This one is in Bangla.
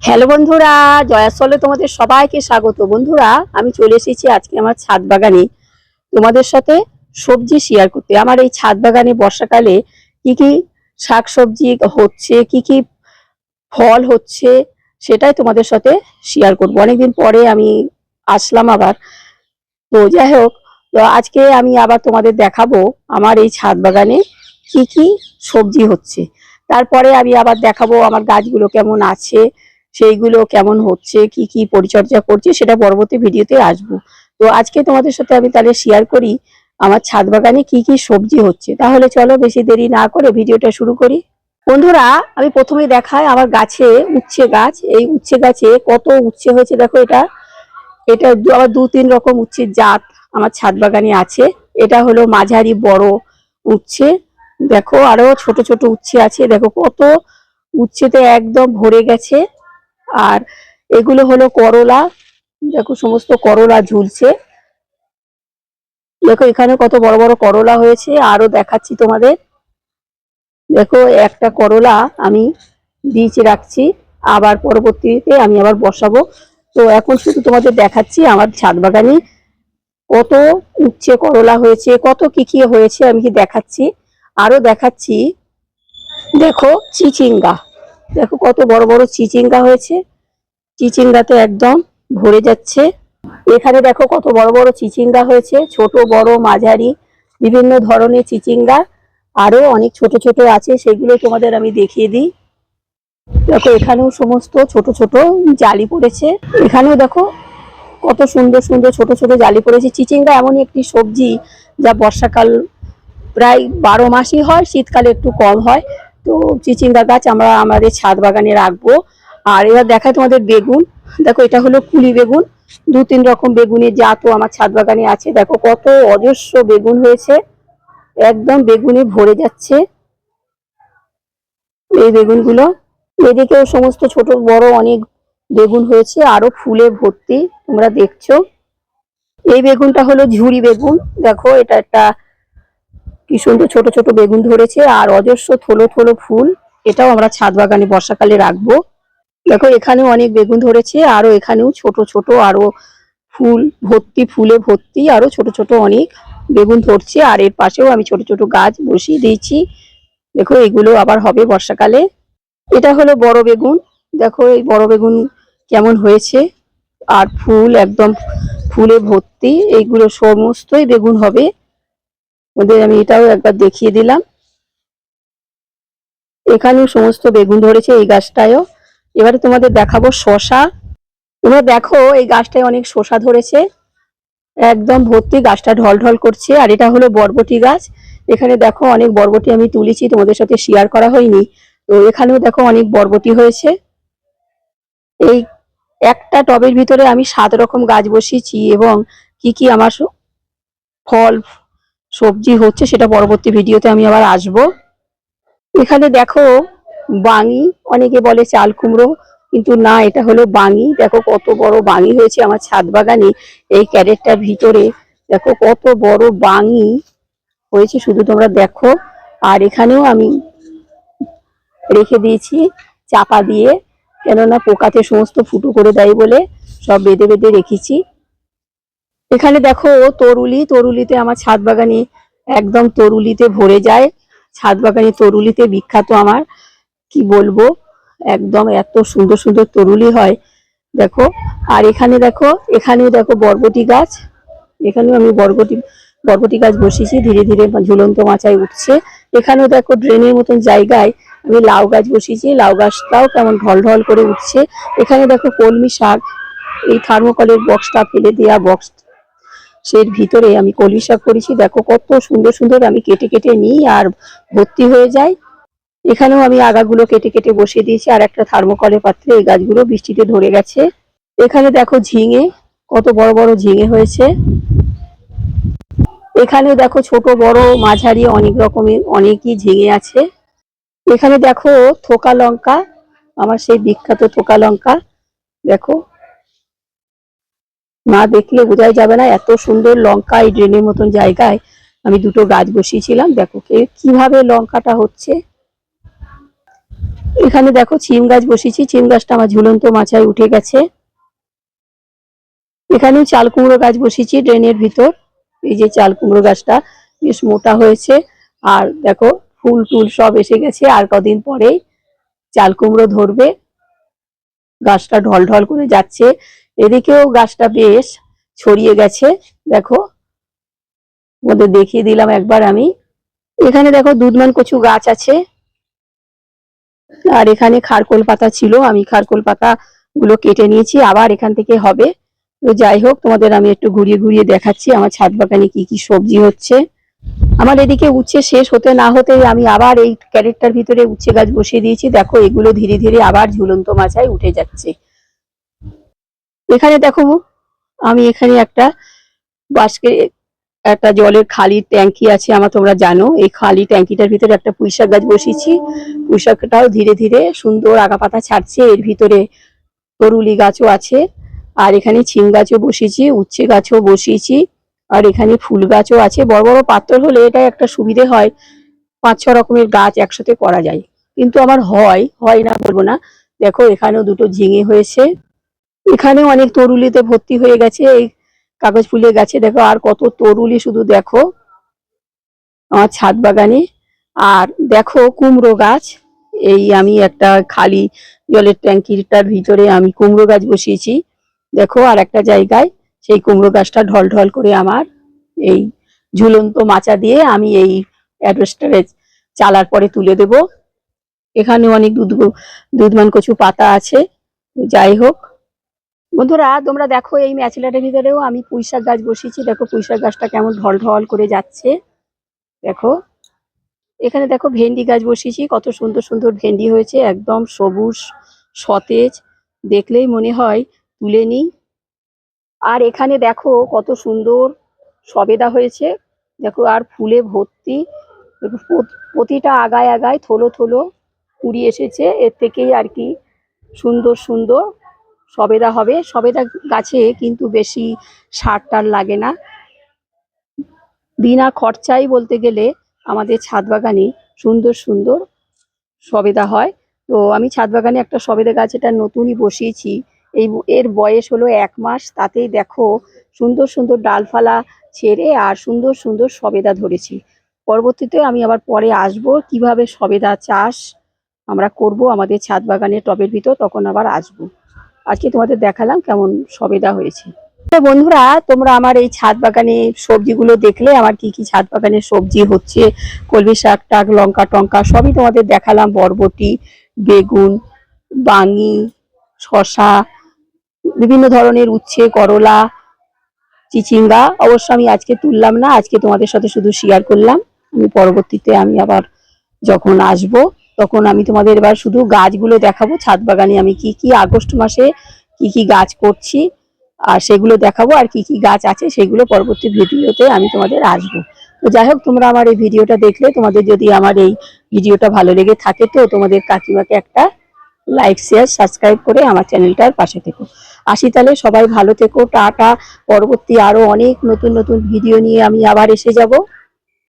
হ্যালো বন্ধুরা, জয়াসলে তোমাদের সবাইকে স্বাগত। বন্ধুরা, আমি চলে এসেছি আজকে আমার ছাদ বাগানে তোমাদের সাথে সবজি শেয়ার করতে। আমার এই ছাদ বাগানে বর্ষাকালে কি কি শাকসবজি হচ্ছে, কি কি ফল হচ্ছে, সেটাই তোমাদের সাথে শেয়ার করবো। অনেকদিন পরে আমি আসলাম আবার। তো যাই হোক, তো আজকে আমি আবার তোমাদের দেখাবো আমার এই ছাদ বাগানে কি কি সবজি হচ্ছে। তারপরে আমি আবার দেখাবো আমার গাছগুলো কেমন আছে, সেইগুলো কেমন হচ্ছে, কি কি পরিচর্যা করছি, সেটা পরবর্তী ভিডিওতে আসবো। তো আজকে তোমাদের সাথে আমি তাহলে শেয়ার করি আমার ছাদ বাগানে কি কি সবজি হচ্ছে। তাহলে চলো বেশি দেরি না করে ভিডিওটা শুরু করি। বন্ধুরা, আমি প্রথমেই দেখাই আমার গাছে উচ্ছে গাছ। এই উচ্ছে গাছে কত উচ্ছে হয়েছে দেখো। এটা এটা আবার দু তিন রকম উচ্ছের জাত আমার ছাদ বাগানে আছে। এটা হলো মাঝারি বড় উচ্ছে, দেখো আরো ছোট ছোট উচ্ছে আছে, দেখো কত উচ্ছেতে একদম ভরে গেছে। আর এগুলো হলো করলা, দেখো সমস্ত করলা ঝুলছে। দেখো এখানে কত বড় বড় করলা হয়েছে, আরো দেখাচ্ছি তোমাদের। দেখো একটা করলা আমি বীজ রাখছি, আবার পরবর্তীতে আমি আবার বসাবো। তো এখন শুধু তোমাদের দেখাচ্ছি আমার ছাদ বাগানে কত উচ্ছে করলা হয়েছে, কত কি কি হয়েছে আমি কি দেখাচ্ছি। আরো দেখাচ্ছি, দেখো চিচিঙ্গা, দেখো কত বড় বড় চিচিঙ্গা হয়েছে। চিচিঙ্গাতে একদম ভরে যাচ্ছে। এখানে দেখো কত বড় বড় চিচিঙ্গা হয়েছে, ছোট বড় মাঝারি বিভিন্ন ধরনের চিচিঙ্গা। আরো অনেক ছোট ছোট আছে, সেগুলো তোমাদের আমি দেখিয়ে দিই। দেখো এখানেও সমস্ত ছোট ছোট জালি পড়েছে। এখানেও দেখো কত সুন্দর সুন্দর ছোট ছোট জালি পড়েছে। চিচিঙ্গা এমনই একটি সবজি যা বর্ষাকাল প্রায় 12 মাসই হয়, শীতকালে একটু কম হয়। তো চিচিঙ্গা গাছ আমরা আমাদের ছাদ বাগানে রাখবো। আর এবার দেখায় তোমাদের বেগুন। দেখো এটা হলো কুলি বেগুন, দু তিন রকম বেগুনের জাতও আমার ছাদ বাগানে আছে। দেখো কত অজস্র বেগুন হয়েছে, একদম বেগুনে ভরে যাচ্ছে এই বেগুনগুলো। এদিকেও সমস্ত ছোট বড় অনেক বেগুন হয়েছে, আরো ফুলে ভর্তি, তোমরা দেখছো। এই বেগুনটা হলো ঝুরি বেগুন, দেখো এটা একটা কি সুন্দর ছোট ছোট বেগুন ধরেছে আর অজস্র থলো থলো ফুল। এটাও আমরা ছাদ বাগানে বর্ষাকালে রাখবো। দেখো এখানেও অনেক বেগুন ধরেছে, আরো এখানেও ছোট ছোট আরো ফুল ভর্তি, ফুলে ভর্তি, আরো ছোট ছোট অনেক বেগুন ধরছে। আর এর পাশেও আমি ছোট ছোট গাছ বসিয়ে দিয়েছি, দেখো এগুলো আবার হবে বর্ষাকালে। এটা হলো বড় বেগুন, দেখো এই বড় বেগুন কেমন হয়েছে, আর ফুল একদম ফুলে ভর্তি। এইগুলো সমস্তই বেগুন হবে ওদের, আমি এটাও একবার দেখিয়ে দিলাম। এখানেও সমস্ত বেগুন ধরেছে এই গাছটায়ও। এবারে তোমাদের দেখাবো শসা। তোমরা দেখো এই গাছটায় অনেক শসা ধরেছে, একদম ভর্তি, গাছটা ঢল ঢল করছে। আর এটা হলো বরবটি গাছ। এখানে দেখো অনেক বরবটি আমি তুলেছি, তোমাদের সাথে শেয়ার করা হয়নি। তো এখানেও দেখো অনেক বরবটি হয়েছে। এই একটা টবের ভিতরে আমি 7 রকম গাছ বসিয়েছি, এবং কি কি আমার ফল সবজি হচ্ছে সেটা পরবর্তী ভিডিওতে আমি আবার আসবো। এখানে দেখো বাঙি, অনেকে বলে চাল কুমড়ো, কিন্তু না, এটা হলো বাঙি। দেখো কত বড় বাঙি হয়েছে আমার ছাদ বাগানে, এই ক্যারেটটার ভিতরে দেখো কত বড় বাঙি হয়েছে, শুধু তোমরা দেখো। আর এখানেও আমি রেখে দিয়েছি চাপা দিয়ে, কেননা পোকাতে সমস্ত ফুটো করে দেয় বলে সব বেঁধে বেঁধে রেখেছি। এখানে দেখো তরুলি, তরুলিতে আমার ছাদ বাগানে একদম তরুলিতে ভরে যায়। ছাদ বাগানে তরুলিতে বিখ্যাত আমার, কি বলবো, একদম এত সুন্দর সুন্দর তরুলি হয় দেখো। আর এখানে দেখো, এখানেও দেখো বরবটি গাছ, এখানেও আমি বরবটি বরবটি গাছ বসিয়েছি, ধীরে ধীরে ঝুলন্ত মাচায় উঠছে। এখানেও দেখো ড্রেনের মতন জায়গায় আমি লাউ গাছ বসিয়েছি, লাউ গাছটাও কেমন ঢল ঢল করে উঠছে। এখানে দেখো কলমি শাক, এই থার্মোকলের বক্সটা ফেলে দেওয়া বক্স, সের ভিতরে আমি কলমি শাক করেছি। দেখো কত সুন্দর সুন্দর আমি কেটে কেটে নিই আর ভর্তি হয়ে যায়। এখানেও আমি আগাগুলো কেটে কেটে বসিয়ে দিয়েছি আর একটা থার্মোকলের পাত্রে। এই গাছগুলো বৃষ্টিতে ধরে গেছে। এখানে দেখো ঝিঙে, কত বড় বড় ঝিঙে হয়েছে। এখানে দেখো ছোট বড় মাঝারি অনেক রকমের অনেকই ঝিঙে আছে। এখানে দেখো থোকা লঙ্কা, আমার সেই বিখ্যাত থোকা লঙ্কা। দেখো, না দেখলে বোঝাই যাবে না এত সুন্দর লঙ্কা। এই ড্রেনের মতন জায়গায় আমি দুটো গাছ বসিয়েছিলাম, দেখো কিভাবে লঙ্কাটা হচ্ছে। এখানে দেখো সিম গাছ বসিয়েছি, সিম গাছটা আমার ঝুলন্ত মাচায় উঠে গেছে। এখানেও চাল কুমড়ো গাছ বসিয়েছি ড্রেনের ভিতর। এই যে চাল কুমড়ো গাছটা বেশ মোটা হয়েছে, আর দেখো ফুল টুল সব এসে গেছে, আর কদিন পরেই চাল কুমড়ো ধরবে। গাছটা ঢল ঢল করে যাচ্ছে, এদিকেও গাছটা বেশ ছড়িয়ে গেছে। দেখো ওদের দেখিয়ে দিলাম একবার আমি। এখানে দেখো দুধমান কচু গাছ আছে, আর এখানে খারকোল পাতা ছিল, আমি খারকোল পাতা গুলো কেটে নিয়েছি, আবার এখান থেকে হবে। তো যাই হোক, তোমাদের আমি একটু ঘুরিয়ে ঘুরিয়ে দেখাচ্ছি আমার ছাদ বাগানে কি কি সবজি হচ্ছে। আমার এদিকে উচ্ছে শেষ হতে না হতে আমি আবার এই ক্যারেটটার ভিতরে উচ্ছে গাছ বসিয়ে দিয়েছি। দেখো এগুলো ধীরে ধীরে আবার ঝুলন্ত মাচায় উঠে যাচ্ছে। এখানে দেখো আমি এখানে একটা বাস্কে একটা জলের খালি ট্যাঙ্কি আছে আমার, তোমরা জানো। এই খালি ট্যাঙ্কিটার ভিতরে একটা পুঁইশাক গাছ বসিয়েছি। পুঁইশাকটাও ধীরে ধীরে সুন্দর আগা পাতা ছাড়ছে। এর ভিতরে তরুলি গাছও আছে, আর এখানে ছিম গাছও বসিয়েছি, উচ্ছে গাছও বসিয়েছি, আর এখানে ফুল গাছও আছে। বড় বড় পাত্র হলে এটা একটা সুবিধে হয়, 5-6 রকমের গাছ একসাথে করা যায়। কিন্তু আমার হয় না বলবো না। দেখো এখানেও দুটো ঝিঙে হয়েছে, এখানেও অনেক তরুলিতে ভর্তি হয়ে গেছে এই কাগজ ফুলের গাছে। দেখো আর কত তরুলি শুধু দেখো আমার ছাদ বাগানে। আর দেখো কুমড়ো গাছ, এই আমি একটা খালি জলের ট্যাঙ্কিটার ভিতরে আমি কুমড়ো গাছ বসিয়েছি। দেখো আর একটা জায়গায় সেই কুমড়ো গাছটা ঢল ঢল করে আমার এই ঝুলন্ত মাচা দিয়ে আমি এই অ্যাডভেস্টারে চালার পরে তুলে দেব। এখানে অনেক দুধমান কচু পাতা আছে। যাই হোক বন্ধুরা, তোমরা দেখো এই ম্যাচেলারের ভিতরেও আমি পুঁইশাক গাছ বসিয়েছি। দেখো পুঁইশাক গাছটা কেমন ঢল ঢল করে যাচ্ছে। দেখো এখানে দেখো ভেন্ডি গাছ বসিয়েছি, কত সুন্দর সুন্দর ভেন্ডি হয়েছে, একদম সবুজ সতেজ, দেখলেই মনে হয় তুলে নিই। আর এখানে দেখো কত সুন্দর সবেদা হয়েছে, দেখো আর ফুলে ভর্তি। প্রতিটা আগায় আগায় থলো থলো কুড়ি এসেছে, এর থেকেই আর কি সুন্দর সুন্দর সবেদা হবে। সবেদা গাছে কিন্তু বেশি সার টার লাগে না, বিনা খরচাই বলতে গেলে আমাদের ছাদ বাগানে সুন্দর সুন্দর সবেদা হয়। তো আমি ছাদ বাগানে একটা সবেদা গাছ এটা নতুনই বসিয়েছি, এর বয়স হলো 1 মাস, তাতেই দেখো সুন্দর সুন্দর ডালফালা ছেড়ে আর সুন্দর সুন্দর সবেদা ধরেছি। পরবর্তীতে আমি আবার পরে আসবো কিভাবে সবেদা চাষ আমরা করব আমাদের ছাদ বাগানের টবের ভিতর, তখন আবার আসবো। আজকে তোমাদের দেখালাম কেমন সবেদা হয়েছে। তো বন্ধুরা, তোমরা আমার এই ছাদ বাগানে সবজিগুলো দেখলে আমার কি কি ছাদ বাগানে সবজি হচ্ছে। কলমি শাক টাক লঙ্কা টঙ্কা সবই তোমাদের দেখালাম, বরবটি বেগুন বাঙি শশা বিভিন্ন ধরনের উচ্ছে করলা চিচিঙ্গা। অবশ্য আমি আজকে তুললাম না, আজকে তোমাদের সাথে শুধু শেয়ার করলাম। আমি পরবর্তীতে আমি আবার যখন আসব তখন আমি তোমাদের এবার শুধু গাছগুলো দেখাবো, ছাদ বাগানে আমি কি কি আগস্ট মাসে কি কি গাছ করছি আর সেগুলো দেখাবো, আর কি কি গাছ আছে সেগুলো পরবর্তী ভিডিওতে আমি তোমাদের আসবো। তো যাই হোক, তোমরা আমার এই ভিডিওটা দেখলে, তোমাদের যদি আমার এই ভিডিওটা ভালো লেগে থাকে তো তোমাদের কাকিমাকে একটা লাইক শেয়ার সাবস্ক্রাইব করে আমার চ্যানেলটার পাশে থেকো। আসি তাহলে, সবাই ভালো থেকো, টাটা। পরবর্তী আরো অনেক নতুন নতুন ভিডিও নিয়ে আমি আবার এসে যাব।